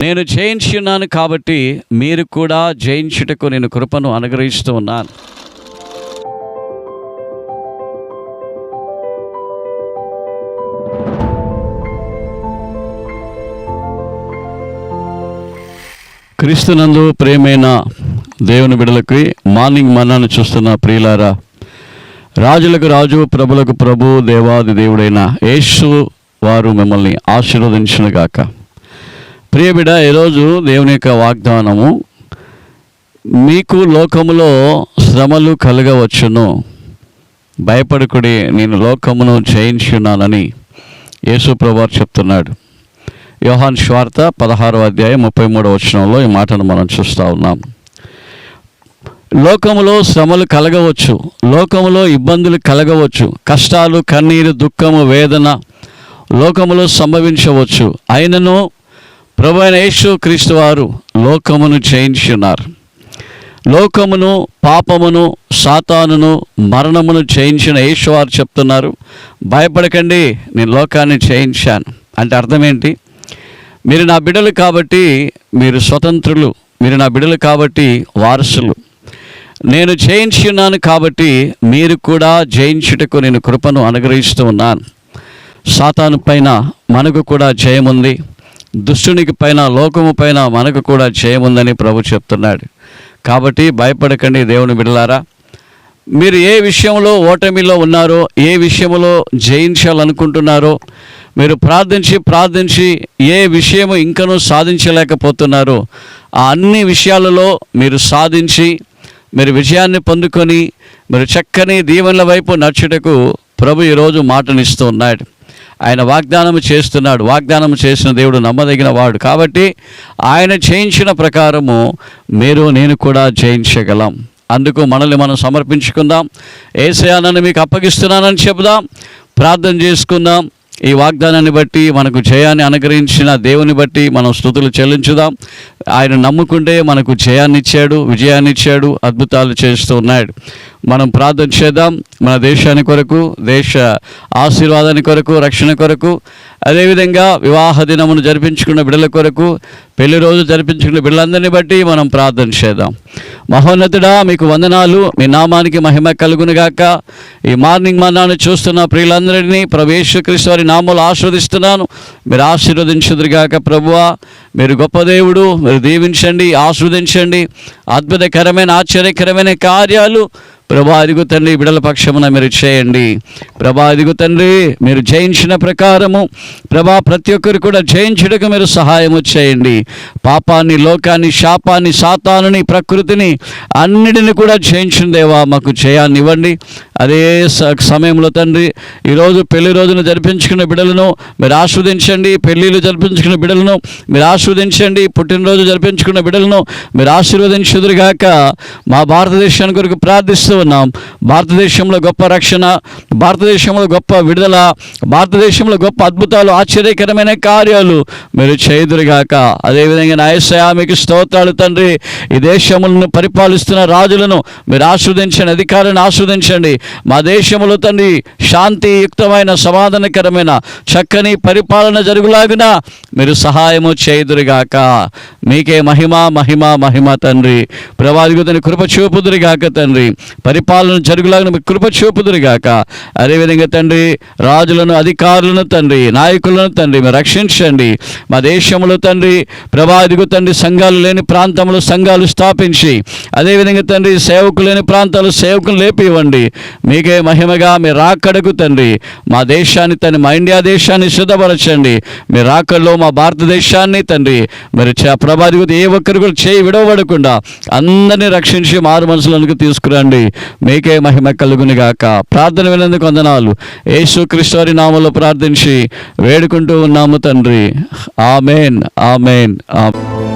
నేను జయించి ఉన్నాను కాబట్టి మీరు కూడా జయించుటకు నేను కృపను అనుగ్రహిస్తూ ఉన్నాను. క్రీస్తునందు ప్రియమైన దేవుని బిడ్డలకి మార్నింగ్ మన్నాను చూస్తున్న ప్రియులారా, రాజులకు రాజు, ప్రభులకు ప్రభు, దేవాది దేవుడైన యేసు వారు మిమ్మల్ని ఆశీర్వదించునుగాక. ప్రియ బిడ్డ, ఈరోజు దేవుని యొక్క వాగ్దానము, మీకు లోకములో శ్రమలు కలగవచ్చును, భయపడకుడి, నేను లోకమును జయించున్నానని యేసు ప్రభువారు చెప్తున్నాడు. యోహాను సువార్త 16వ అధ్యాయం 33వ వచనంలో ఈ మాటను మనం చూస్తూ ఉన్నాం. లోకములో శ్రమలు కలగవచ్చు, లోకములో ఇబ్బందులు కలగవచ్చు, కష్టాలు, కన్నీరు, దుఃఖము, వేదన లోకములో సంభవించవచ్చు. అయినను ప్రభువైన యేసు క్రీస్తు వారు లోకమును జయించున్నారు. లోకమును, పాపమును, సాతానును, మరణమును జయించిన యేసు వారు చెప్తున్నారు, భయపడకండి, నేను లోకాన్ని జయించాను. అంటే అర్థం ఏంటి? మీరు నా బిడ్డలు కాబట్టి మీరు స్వతంత్రులు, మీరు నా బిడ్డలు కాబట్టి వారసులు. నేను జయించి ఉన్నాను కాబట్టి మీరు కూడా జయించుటకు నేను కృపను అనుగ్రహిస్తూ ఉన్నాను. సాతాను పైన మనకు కూడా జయముంది, దుష్టునికి పైన, లోకము పైన మనకు కూడా జయముందని ప్రభు చెప్తున్నాడు. కాబట్టి భయపడకండి దేవుని బిడ్డలారా. మీరు ఏ విషయంలో ఓటమిలో ఉన్నారో, ఏ విషయంలో జయించాలనుకుంటున్నారో, మీరు ప్రార్థించి ఏ విషయము ఇంకనూ సాధించలేకపోతున్నారో ఆ అన్ని విషయాలలో మీరు సాధించి మీరు విజయాన్ని పొందుకొని మీరు చక్కని దీవెనల వైపు నడుచుటకు ప్రభు ఈరోజు మాటనిస్తూ ఉన్నాడు. ఆయన వాగ్దానం చేస్తున్నాడు. వాగ్దానం చేసిన దేవుడు నమ్మదగిన వాడు. కాబట్టి ఆయన జయించిన ప్రకారము మీరు, నేను కూడా జయించగలం. అందుకు మనల్ని మనం సమర్పించుకుందాం. యేసయ్యా, నన్ను మీకు అప్పగిస్తున్నానని చెబుదాం, ప్రార్థన చేసుకుందాం. ఈ వాగ్దానాన్ని బట్టి, మనకు జయాన్ని అనుగ్రహించిన దేవుని బట్టి మనం స్తుతులు చెల్లించుదాం. ఆయన నమ్ముకుంటే మనకు జయాన్ని ఇచ్చాడు, విజయాన్ని ఇచ్చాడు, అద్భుతాలు చేస్తూ ఉన్నాడు. మనం ప్రార్థన చేద్దాం. మన దేశాని కొరకు, దేశ ఆశీర్వాదాన్ని కొరకు, రక్షణ కొరకు, అదేవిధంగా వివాహ దినమును జరిపించుకున్న బిడ్డల కొరకు, పెళ్లి రోజు జరిపించుకున్న బిడ్డలందరినీ బట్టి మనం ప్రార్థన చేద్దాం. మహోన్నతుడా, మీకు వందనాలు, మీ నామానికి మహిమ కలుగునుగాక. ఈ మార్నింగ్ మన్నాను చూస్తున్న ప్రియులందరినీ ప్రభు యేసుక్రీస్తు వారి నామములో ఆశీర్వదిస్తున్నాను. మీరు ఆశీర్వదించుదురుగాక. ప్రభువా, మీరు గొప్ప దేవుడు, మీరు దీవించండి, ఆశీర్వదించండి. అద్భుతకరమైన, ఆశ్చర్యకరమైన కార్యాలు ప్రభా అదిగు తండ్రి బిడల పక్షమున మీరు చేయండి. ప్రభా అదిగు తండ్రి, మీరు జయించిన ప్రకారము ప్రభా ప్రతి ఒక్కరు కూడా జయించుటకు మీరు సహాయము చేయండి. పాపాన్ని, లోకాన్ని, శాపాన్ని, సాతానుని, ప్రకృతిని అన్నిటిని కూడా జయించిన దేవా మాకు జయాన్ని ఇవ్వండి. అదే సమయంలో తండ్రి, ఈరోజు పెళ్లి రోజును జరిపించుకున్న బిడ్డలను మీరు ఆస్వాదించండి. పెళ్ళిళ్ళు జరిపించుకున్న బిడ్డలను మీరు ఆస్వాదించండి. పుట్టినరోజు జరిపించుకున్న బిడ్డలను మీరు ఆశీర్వదించుదురుగాక. మా భారతదేశాన్ని కొరకు ప్రార్థిస్తూ ఉన్నాం. భారతదేశంలో గొప్ప రక్షణ, భారతదేశంలో గొప్ప విడుదల, భారతదేశంలో గొప్ప అద్భుతాలు, ఆశ్చర్యకరమైన కార్యాలు మీరు చేయుదురుగాక. అదేవిధంగా నా యేసయ్యా, మీకు స్తోత్రాలు తండ్రి. ఈ దేశములను పరిపాలిస్తున్న రాజులను మీరు ఆస్వాదించండి, అధికారులను ఆస్వాదించండి. మా దేశంలో తండ్రి శాంతియుక్తమైన, సమాధానకరమైన, చక్కని పరిపాలన జరుగులాగున మీరు సహాయము చేయుదురుగాక. మీకే మహిమ, మహిమ, మహిమ తండ్రి. ప్రభాదిగు తండ్రి కృప చూపుదురుగాక తండ్రి. పరిపాలన జరుగులాగా మీకు కృప చూపుదురుగాక. అదేవిధంగా తండ్రి, రాజులను, అధికారులను తండ్రి, నాయకులను తండ్రి మీరు రక్షించండి. మా దేశంలో తండ్రి ప్రభాదిగు తండ్రి సంఘాలు లేని ప్రాంతంలో సంఘాలు స్థాపించి, అదేవిధంగా తండ్రి సేవకులు లేని ప్రాంతాలు సేవకులు లేపి ఇవ్వండి. మీకే మహిమగా మీ రాకడకు తండ్రి మా దేశాన్ని తండ్రి, మా ఇండియా దేశాన్ని సిద్ధపరచండి. మీ రాకడలో మా భారతదేశాన్ని తండ్రి మీరు ప్రభాదిగు ఏ ఒక్కరు కూడా చేయి విడవబడకుండా అందరినీ రక్షించి మారు మనసులకు తీసుకురండి. మీకే మహిమ కలుగునుగాక. ప్రార్థన వినందుకు వందనాలు. యేసుక్రీస్తు వారి నామములో ప్రార్థించి వేడుకుంటూ ఉన్నాము తండ్రి. ఆమేన్, ఆమేన్, ఆమేన్.